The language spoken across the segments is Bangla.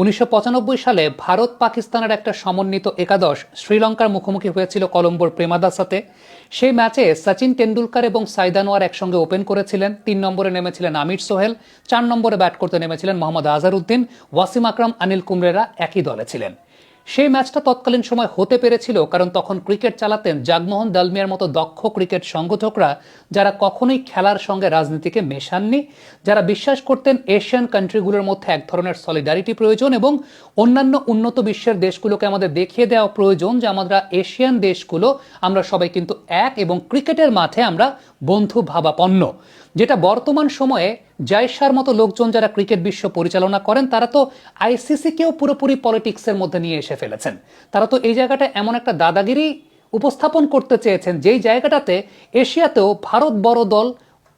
1995 সালে ভারত পাকিস্তানের একটা সমন্বিত একাদশ শ্রীলঙ্কার মুখোমুখি হয়েছিল কলম্বোর প্রেমাদাসাতে। সেই ম্যাচে সচিন টেন্ডুলকার এবং সাইদ আনোয়ার একসঙ্গে ওপেন করেছিলেন। 3 নম্বরে নেমেছিলেন আমির সোহেল, 4 নম্বরে ব্যাট করতে নেমেছিলেন মোহাম্মদ আজহারউদ্দিন, ওয়াসিম আকরাম, অনিল কুম্বলেরা একই দলে ছিলেন। সেই ম্যাচটা তৎকালীন সময় হতে পেরেছিল কারণ তখন ক্রিকেট চালাতেন জগমোহন দালমিয়ার মতো দক্ষ ক্রিকেট সংগঠকরা, যারা কখনোই খেলার সঙ্গে রাজনীতিকে মেশাননি, যারা বিশ্বাস করতেন এশিয়ান কান্ট্রিগুলোর মধ্যে এক ধরনের সলিডারিটি প্রয়োজন এবং অন্যান্য উন্নত বিশ্বের দেশগুলোকে আমাদের দেখিয়ে দেওয়া প্রয়োজন যে আমরা এশিয়ান দেশগুলো আমরা সবাই কিন্তু এক এবং ক্রিকেটের মাঠে আমরা বন্ধু ভাবাপন্ন। যেটা বর্তমান সময়ে জয়শার মতো লোকজন যারা ক্রিকেট বিশ্ব পরিচালনা করেন তারা তো আইসিসিকেও পুরোপুরি পলিটিক্সের মধ্যে নিয়ে এসে ফেলেছেন। তারা তো এই জায়গাটা এমন একটা দাদাগিরি উপস্থাপন করতে চেয়েছেন যেই জায়গাটাতে এশিয়াতেও ভারত বড় দল,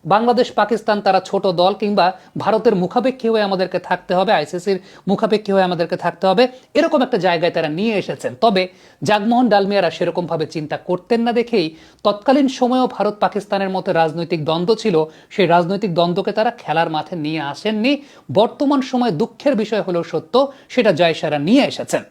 বাংলাদেশ পাকিস্তান তারা ছোট দল, কিংবা ভারতের মুখাপেক্ষী হয়ে আমাদেরকে থাকতে হবে, আইসিসির মুখাপেক্ষী হয়ে আমাদেরকে থাকতে হবে, এরকম একটা জায়গায় তারা নিয়ে এসেছেন। তবে জগমোহন ডালমিয়ারা সেরকমভাবে চিন্তা করতেন না দেখেই তৎকালীন সময়েও ভারত পাকিস্তানের মতো রাজনৈতিক দ্বন্দ্ব ছিল, সেই রাজনৈতিক দ্বন্দ্বকে তারা খেলার মাঠে নিয়ে আসেননি। বর্তমান সময়ে দুঃখের বিষয় হলেও সত্য, সেটা জয়সারা নিয়ে এসেছেন।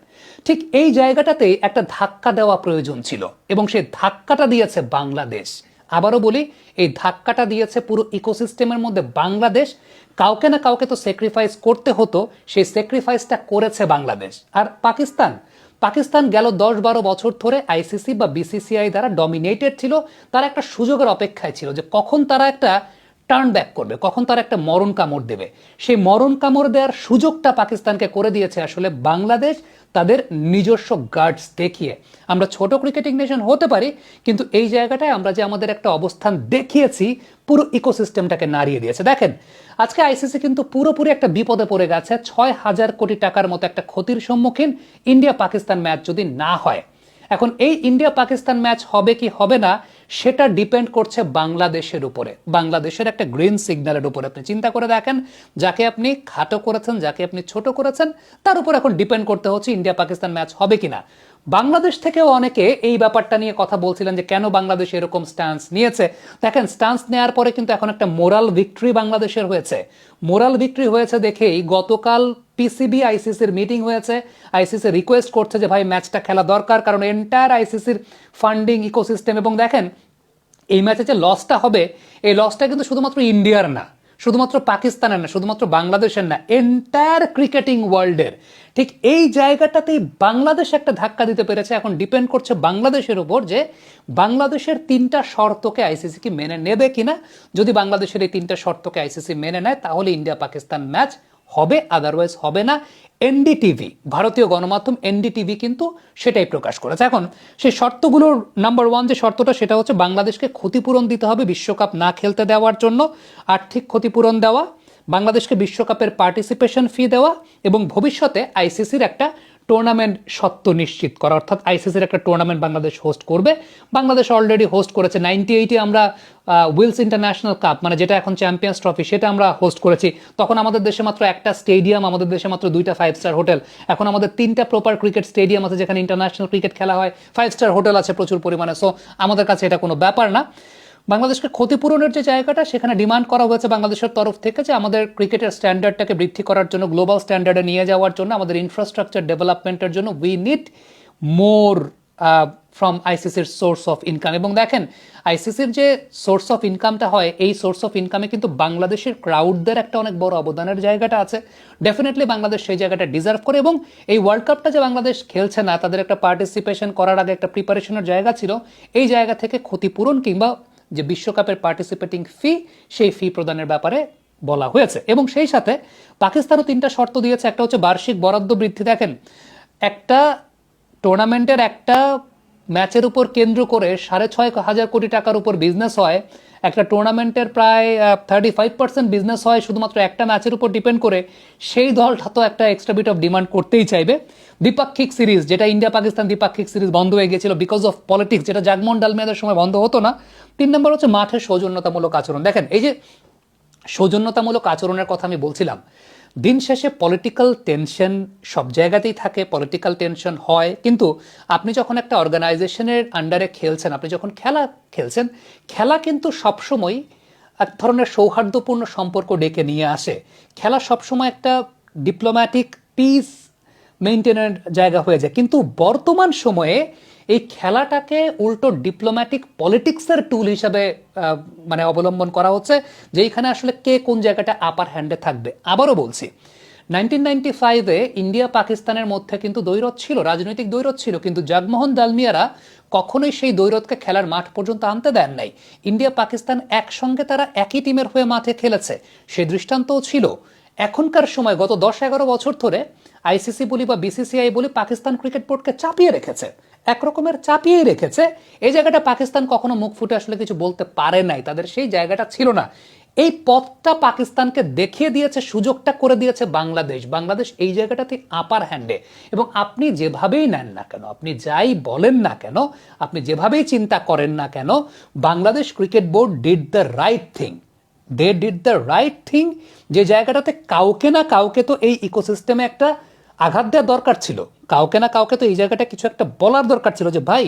ঠিক এই জায়গাটাতেই একটা ধাক্কা দেওয়া প্রয়োজন ছিল এবং সেই ধাক্কাটা দিয়েছে বাংলাদেশ। আবারও বলি, এই ধাক্কাটা দিয়েছে পুরো ইকোসিস্টেমের মধ্যে বাংলাদেশ। কাউকে না কাউকে তো স্যাক্রিফাইস করতে হতো, সেই স্যাক্রিফাইসটা করেছে বাংলাদেশ। আর পাকিস্তান গেল 10-12 বছর ধরে আইসিসি বা বিসিসিআই দ্বারা ডমিনেটেড ছিল। তারা একটা সুযোগের অপেক্ষায় ছিল যে কখন তারা একটা টার্ন ব্যাক করবে, কখন তারা একটা মরণ কামড় দেবে। সেই মরণ কামড় দেওয়ার সুযোগটা পাকিস্তানকে করে দিয়েছে আসলে বাংলাদেশ, তাদের নিজস্ব গার্ডস দেখিয়ে। আমরা ছোট ক্রিকেটিং নেশন হতে পারি, কিন্তু এই জায়গাটায় আমরা যে আমাদের একটা অবস্থান দেখিয়েছি পুরো ইকোসিস্টেমটাকে নাড়িয়ে দিয়েছে। দেখেন, আজকে আইসিসি কিন্তু পুরোপুরি একটা বিপদে পড়ে গেছে। 6,000 কোটি টাকার মতো একটা ক্ষতির সম্মুখীন ইন্ডিয়া পাকিস্তান ম্যাচ যদি না হয়। এখন এই ইন্ডিয়া পাকিস্তান ম্যাচ হবে কি হবে না সেটা ডিপেন্ড করছে বাংলাদেশের উপরে, বাংলাদেশের একটা গ্রিন সিগন্যালের উপরে। আপনি চিন্তা করে দেখেন, যাকে আপনি খাটো করেছেন, যাকে আপনি ছোট করেছেন, তার উপর এখন ডিপেন্ড করতে হচ্ছে ইন্ডিয়া পাকিস্তান ম্যাচ হবে কিনা। বাংলাদেশ থেকেও অনেকে এই ব্যাপারটা নিয়ে কথা বলছিলেন যে কেন বাংলাদেশ এরকম স্ট্যান্স নিয়েছে। দেখেন, স্ট্যান্স নেওয়ার পরে কিন্তু এখন একটা মোরাল ভিক্টরি বাংলাদেশের হয়েছে। মোরাল ভিক্টরি হয়েছে দেখেই গতকাল পিসিবি আইসিসির মিটিং হয়েছে। আইসিসি রিকোয়েস্ট করছে যে ভাই ম্যাচটা খেলা দরকার, কারণ এন্টায়ার আইসিসির ফান্ডিং ইকোসিস্টেম। এবং দেখেন, এই ম্যাচে যে লসটা হবে, এই লসটা কিন্তু শুধুমাত্র ইন্ডিয়ার না, শুধুমাত্র পাকিস্তানের না, শুধুমাত্র বাংলাদেশের না, এন্টায়ার ক্রিকেটিং ওয়ার্ল্ডের। ঠিক এই জায়গাটাতেই বাংলাদেশ একটা ধাক্কা দিতে পেরেছে। এখন ডিপেন্ড করছে বাংলাদেশের উপর যে বাংলাদেশের 3টা শর্তকে আইসিসি কি মেনে নেবে কিনা। যদি বাংলাদেশের এই 3টা শর্তকে আইসিসি মেনে নেয় তাহলে ইন্ডিয়া পাকিস্তান ম্যাচ হবে, আদারওয়াইজ হবে না। এনডিটিভি, ভারতীয় গণমাধ্যম এনডিটিভি কিন্তু সেটাই প্রকাশ করেছে। এখন সেই শর্তগুলোর নাম্বার 1 যে শর্তটা, সেটা হচ্ছে বাংলাদেশকে ক্ষতিপূরণ দিতে হবে বিশ্বকাপ না খেলতে দেওয়ার জন্য, আর্থিক ক্ষতিপূরণ দেওয়া, বাংলাদেশকে বিশ্বকাপের পার্টিসিপেশন ফি দেওয়া এবং ভবিষ্যতে আইসিসির একটা টুর্নামেন্ট সত্ত্ব নিশ্চিত করা। অর্থাৎ আইসিসির একটা টুর্নামেন্ট বাংলাদেশ হোস্ট করবে। বাংলাদেশ অলরেডি হোস্ট করেছে 98-এ আমরা উইলস ইন্টারন্যাশনাল কাপ, মানে যেটা এখন চ্যাম্পিয়ন্স ট্রফি, সেটা আমরা হোস্ট করেছি। তখন আমাদের দেশে মাত্র একটা স্টেডিয়াম, আমাদের দেশে মাত্র 2টা 5-স্টার হোটেল। এখন আমাদের 3টা প্রপার ক্রিকেট স্টেডিয়াম আছে যেখানে ইন্টারন্যাশনাল ক্রিকেট খেলা হয়, 5-স্টার হোটেল আছে প্রচুর পরিমাণে। সো আমাদের কাছে এটা কোনো ব্যাপার না। বাংলাদেশকে ক্ষতিপূরণের যে জায়গাটা, সেখানে ডিমান্ড করা হয়েছে বাংলাদেশের তরফ থেকে যে আমাদের ক্রিকেটের স্ট্যান্ডার্ডটাকে বৃদ্ধি করার জন্য, গ্লোবাল স্ট্যান্ডার্ডে নিয়ে যাওয়ার জন্য, আমাদের ইনফ্রাস্ট্রাকচার ডেভেলপমেন্টের জন্য উই নিড মোর ফ্রম আইসিসির সোর্স অফ ইনকাম। এবং দেখেন, আইসিসির যে সোর্স অফ ইনকামটা হয়, এই সোর্স অফ ইনকামে কিন্তু বাংলাদেশের ক্রাউডদের একটা অনেক বড় অবদানের জায়গাটা আছে। ডেফিনেটলি বাংলাদেশ সেই জায়গাটা ডিজার্ভ করে। এবং এই ওয়ার্ল্ড কাপটা যে বাংলাদেশ খেলছে না, তাদের একটা পার্টিসিপেশন করার আগে একটা প্রিপারেশনের জায়গা ছিল। এই জায়গা থেকে ক্ষতিপূরণ কিংবা যে বিশ্বকাপের পার্টিসিপেটিং ফি, সেই ফি প্রদানের ব্যাপারে বলা হয়েছে। এবং সেই সাথে পাকিস্তানও 3টা শর্ত দিয়েছে। একটা হচ্ছে বার্ষিক বরাদ্দ বৃদ্ধি। দেখেন, একটা টুর্নামেন্টের একটা ম্যাচের উপর কেন্দ্র করে 6,500 কোটি টাকার উপর বিজনেস হয়। একটা টুর্নামেন্টের প্রায় 35% বিজনেস হয় শুধুমাত্র একটা ম্যাচের উপর ডিপেন্ড করে। সেই দলটা তো একটা এক্সট্রা বিট অফ ডিমান্ড করতেই চাইবে। দ্বিপাক্ষিক সিরিজ, যেটা ইন্ডিয়া পাকিস্তান দ্বিপাক্ষিক সিরিজ বন্ধ হয়ে গিয়েছিল বিকজ অফ পলিটিক্স, যেটা জগমোহন ডালমিয়াদের সময় বন্ধ হতো না। 3 নম্বর হচ্ছে মাঠে সৌজন্যতামূলক আচরণ। দেখেন, এই যে সৌজন্যতামূলক আচরণের কথা আমি বলছিলাম, দিন শেষে পলিটিক্যাল টেনশন সব জায়গাতেই থাকে, পলিটিক্যাল টেনশন হয়, কিন্তু আপনি যখন একটা অর্গানাইজেশনের আন্ডারে খেলছেন, আপনি যখন খেলা খেলছেন, খেলা কিন্তু সবসময় এক ধরনের সৌহার্দ্যপূর্ণ সম্পর্ক ডেকে নিয়ে আসে। খেলা সবসময় একটা ডিপ্লোম্যাটিক পিস মেইনটেনের জায়গা হয়ে যায়। কিন্তু বর্তমান সময়ে এই খেলাটাকে উল্টো ডিপ্লোম্যাটিক পলিটিক্সের টুল হিসাবে মানে অবলম্বন করা হচ্ছে, যে এখানে আসলে কে কোন জায়গাটা আপার হ্যান্ডে থাকবে। আবারও বলছি, 1995-এ ইন্ডিয়া পাকিস্তানের মধ্যে কিন্তু দ্বৈরথ ছিল, রাজনৈতিক দ্বৈরথ ছিল, কিন্তু জগমোহন দালমিয়ারা কখনোই সেই দ্বৈরথকে খেলার মাঠ পর্যন্ত আনতে দেন নাই। ইন্ডিয়া পাকিস্তান একসঙ্গে তারা একই টিমের হয়ে মাঠে খেলেছে, সেই দৃষ্টান্তও ছিল। এখনকার সময় গত 10-11 বছর ধরে আইসিসি বলি বা বিসিসিআই বলি পাকিস্তান ক্রিকেট বোর্ডকে চাপিয়ে রেখেছে, একরকমের চাপিয়ে রেখেছে। এই জায়গাটা পাকিস্তান কখনো মুখ ফুটে আসলে কিছু বলতে পারে নাই, তাদের সেই জায়গাটা ছিল না। এই পথটা পাকিস্তানকে দেখিয়ে দিয়েছে, সুযোগটা করে দিয়েছে বাংলাদেশ। বাংলাদেশ এই জায়গাটাতে আপার হ্যান্ডে। এবং আপনি যেভাবেই নেন না কেন, আপনি যাই বলেন না কেন, আপনি যেভাবেই চিন্তা করেন না কেন, Bangladesh cricket board did the right thing. They did the right thing. যে জায়গাটাতে কাউকে না কাউকে তো এই ইকোসিস্টেমে একটা আঘাত দেওয়া দরকার ছিল, কাউকে না কাউকে তো এই জায়গাটা কিছু একটা বলার দরকার ছিল, যে ভাই,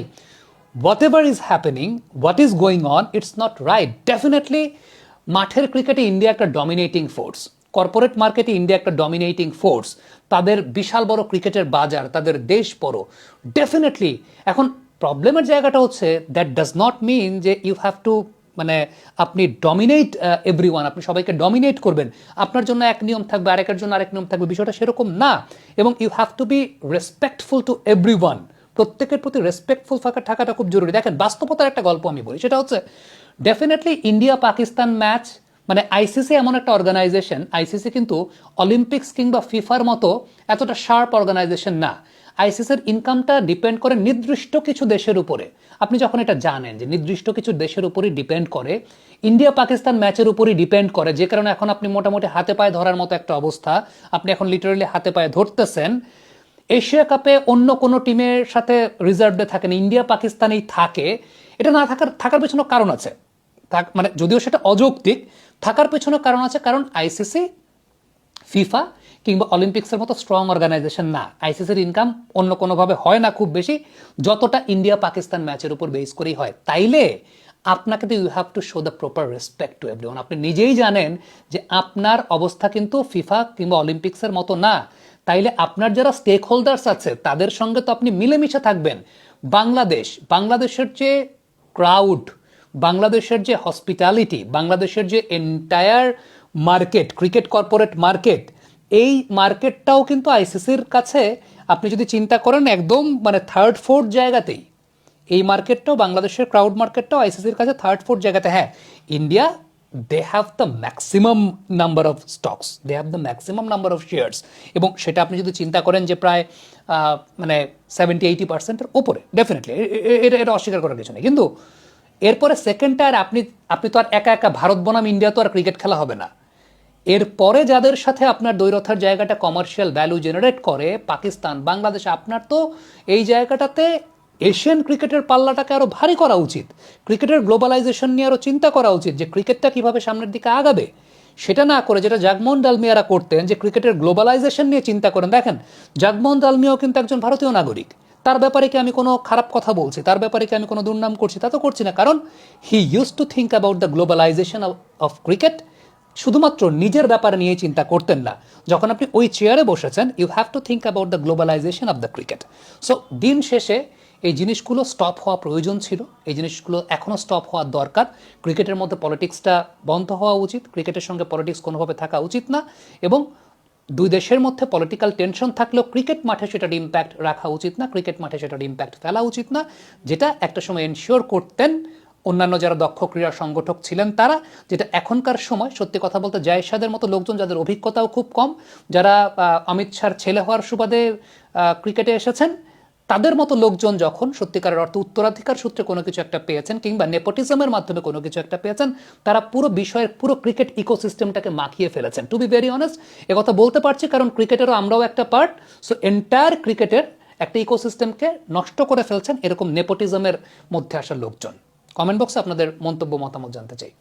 what ever is happening, what is going on, it's not right. Definitely মাঠের ক্রিকেটে ইন্ডিয়া একটা ডমিনেটিং ফোর্স, কর্পোরেট মার্কেটে ইন্ডিয়া একটা ডমিনেটিং ফোর্স, তাদের বিশাল বড় ক্রিকেটের বাজার, তাদের দেশ বড়, ডেফিনেটলি। এখন প্রবলেমের জায়গাটা হচ্ছে দ্যাট ডাজ নট মিন যে ইউ হ্যাভ টু, মানে আপনি ডমিনেট এভরিওয়ান, আপনি সবাইকে ডমিনেট করবেন, আপনার জন্য এক নিয়ম থাকবে, আরেকের জন্য আরেক নিয়ম থাকবে, বিষয়টা সেরকম না। এবং you have to be respectful to everyone, প্রত্যেকের প্রতি রেসপেক্টফুল থাকাটা খুব জরুরি। দেখেন, বাস্তবতার একটা গল্প আমি বলি, সেটা হচ্ছে ডেফিনেটলি ইন্ডিয়া পাকিস্তান ম্যাচ, মানে আইসিসি এমন একটা অর্গানাইজেশন, আইসিসি কিন্তু অলিম্পিক্স কিংবা ফিফার মতো এতটা শার্প অর্গানাইজেশন না। আইসিসির ইনকামটা ডিপেন্ড করে নির্দিষ্ট কিছু দেশের উপরে। আপনি যখন এটা জানেন যে নির্দিষ্ট কিছু দেশের উপরই ডিপেন্ড করে, ইন্ডিয়া পাকিস্তান ম্যাচের উপরই ডিপেন্ড করে, যে কারণে এখন আপনি মোটামুটি হাতে পায়ে ধরার মতো একটা অবস্থা, আপনি এখন লিটারালি হাতে পায়ে ধরতেছেন। এশিয়া কাপে অন্য কোনো টিমের সাথে রিজার্ভে থাকেন, ইন্ডিয়া পাকিস্তানেই থাকে। এটা না থাকার পেছনে কারণ আছে, মানে যদিও সেটা অযৌক্তিক, থাকার পেছনে কারণ আছে, কারণ আইসিসি, ফিফা কিংবা অলিম্পিক্সের মতো স্ট্রং অর্গানাইজেশন না। আইসিসির ইনকাম অন্য কোনোভাবে হয় না খুব বেশি, যতটা ইন্ডিয়া পাকিস্তান ম্যাচের উপর বেস করেই হয়। তাইলে আপনাকে তো you have to show the proper respect to everyone. আপনি নিজেই জানেন যে আপনার অবস্থা কিন্তু ফিফা কিংবা অলিম্পিক্সের মতো না। তাইলে আপনার যারা স্টেক হোল্ডার্স আছে তাদের সঙ্গে তো আপনি মিলেমিশে থাকবেন। বাংলাদেশের যে ক্রাউড, বাংলাদেশের যে হসপিটালিটি, বাংলাদেশের যে entire market, cricket corporate market, এই মার্কেটটাও কিন্তু আইসিসির কাছে আপনি যদি চিন্তা করেন একদম মানে থার্ড ফোর্থ জায়গাতেই। এই মার্কেটটাও, বাংলাদেশের ক্রাউড মার্কেটটাও আইসিসির কাছে থার্ড ফোর্থ জায়গাতে। হ্যাঁ, India, they have the maximum number of stocks, they have the maximum number of shares, এবং সেটা আপনি যদি চিন্তা করেন যে প্রায় মানে 70-80%-এর ওপরে, ডেফিনেটলি এটা অস্বীকার করার কিছু নেই। কিন্তু এরপরে সেকেন্ড টায়ার আপনি তো আর একা একা ভারত বনাম ইন্ডিয়া তো আর ক্রিকেট খেলা হবে না। এরপরে যাদের সাথে আপনার দ্বৈরথের জায়গাটা কমার্শিয়াল ভ্যালু জেনারেট করে, পাকিস্তান, বাংলাদেশ, আপনার তো এই জায়গাটাতে এশিয়ান ক্রিকেটের পাল্লাটাকে আরও ভারী করা উচিত। ক্রিকেটের গ্লোবালাইজেশন নিয়ে আরও চিন্তা করা উচিত, যে ক্রিকেটটা কীভাবে সামনের দিকে আগাবে। সেটা না করে যেটা জগমোহন ডালমিয়ারা করতেন, যে ক্রিকেটের গ্লোবালাইজেশন নিয়ে চিন্তা করেন। দেখেন, জগমোহন ডালমিয়াও কিন্তু একজন ভারতীয় নাগরিক, তার ব্যাপারে কি আমি কোনো খারাপ কথা বলছি, তার ব্যাপারে কি আমি কোনো দুর্নাম করছি? তা তো করছি না, কারণ he use to think about the globalization of cricket. শুধুমাত্র নিজের ব্যাপারে নিয়ে চিন্তা করতেন না। যখন আপনি ওই চেয়ারে বসেছেন, you have to think about the globalization of the cricket. So দিন শেষে এই জিনিসগুলো স্টপ হওয়া প্রয়োজন ছিল, এই জিনিসগুলো এখনও স্টপ হওয়ার দরকার। ক্রিকেটের মধ্যে পলিটিক্সটা বন্ধ হওয়া উচিত, ক্রিকেটের সঙ্গে পলিটিক্স কোনোভাবে থাকা উচিত না, এবং দুই দেশের মধ্যে পলিটিক্যাল টেনশন থাকলেও ক্রিকেট মাঠে সেটার ইম্প্যাক্ট রাখা উচিত না, ক্রিকেট মাঠে সেটার ইম্প্যাক্ট ফেলা উচিত না, যেটা একটা সময় এনশিওর করতেন অন্যান্য যারা দক্ষ ক্রীড়া সংগঠক ছিলেন তারা। যেটা এখনকার সময় সত্যি কথা বলতে জায়েদ মতো লোকজন, যাদের অভিজ্ঞতাও খুব কম, যারা অমিত শাহর ছেলে হওয়ার সুবাদে ক্রিকেটে এসেছেন, তাদের মতো লোকজন যখন সত্যিকারের অর্থে উত্তরাধিকার সূত্রে কোনো কিছু একটা পেয়েছেন কিংবা নেপোটিজমের মাধ্যমে কোনো কিছু একটা পেয়েছেন, তারা পুরো বিষয়ের পুরো ক্রিকেট ইকোসিস্টেমটাকে মাখিয়ে ফেলেছেন। টু বি ভেরি অনেস্ট, একথা বলতে পারছি কারণ ক্রিকেটেরও আমরাও একটা পার্ট। সো এন্টায়ার ক্রিকেটের একটা ইকোসিস্টেমকে নষ্ট করে ফেলছেন এরকম নেপোটিজমের মধ্যে আসা লোকজন। কমেন্ট বক্সে আপনাদের মন্তব্য, মতামত জানতে চাই।